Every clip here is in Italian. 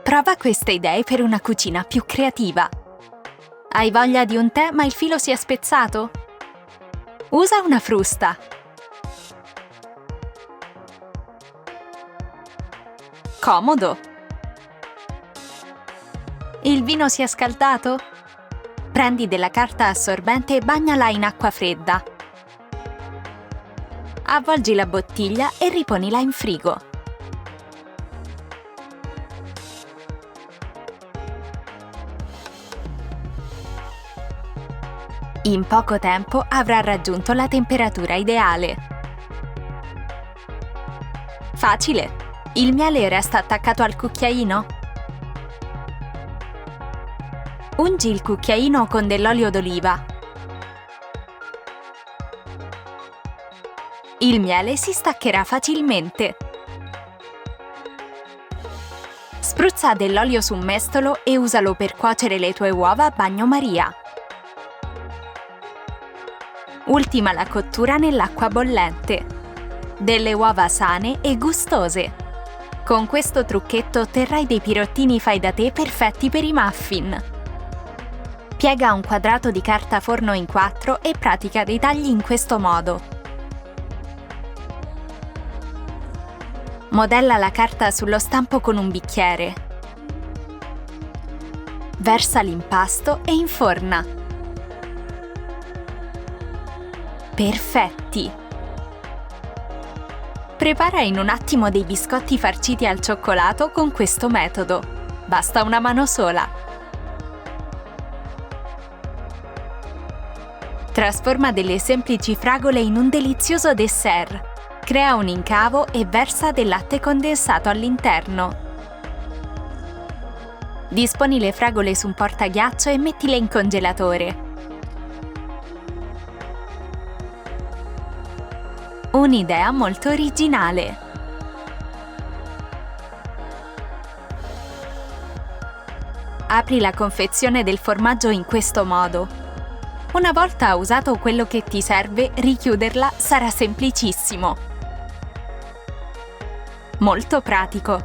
Prova queste idee per una cucina più creativa. Hai voglia di un tè ma il filo si è spezzato? Usa una frusta. Comodo. Il vino si è scaldato? Prendi della carta assorbente e bagnala in acqua fredda. Avvolgi la bottiglia e riponila in frigo. In poco tempo avrà raggiunto la temperatura ideale. Facile! Il miele resta attaccato al cucchiaino? Ungi il cucchiaino con dell'olio d'oliva. Il miele si staccherà facilmente. Spruzza dell'olio su un mestolo e usalo per cuocere le tue uova a bagnomaria. Ultima la cottura nell'acqua bollente. Delle uova sane e gustose. Con questo trucchetto otterrai dei pirottini fai da te perfetti per i muffin. Piega un quadrato di carta forno in 4 e pratica dei tagli in questo modo. Modella la carta sullo stampo con un bicchiere. Versa l'impasto e inforna. Perfetti! Prepara in un attimo dei biscotti farciti al cioccolato con questo metodo. Basta una mano sola. Trasforma delle semplici fragole in un delizioso dessert. Crea un incavo e versa del latte condensato all'interno. Disponi le fragole su un portaghiaccio e mettile in congelatore. Un'idea molto originale. Apri la confezione del formaggio in questo modo. Una volta usato quello che ti serve, richiuderla sarà semplicissimo. Molto pratico.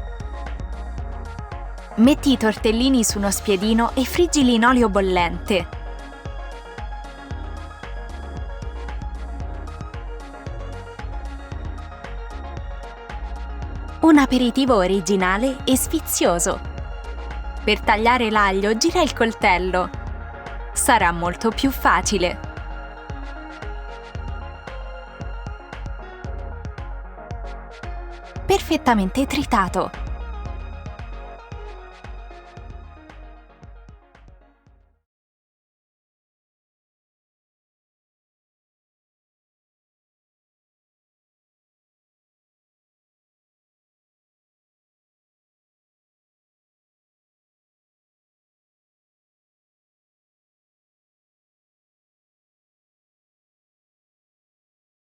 Metti i tortellini su uno spiedino e friggili in olio bollente. Un aperitivo originale e sfizioso. Per tagliare l'aglio, gira il coltello. Sarà molto più facile. Perfettamente tritato.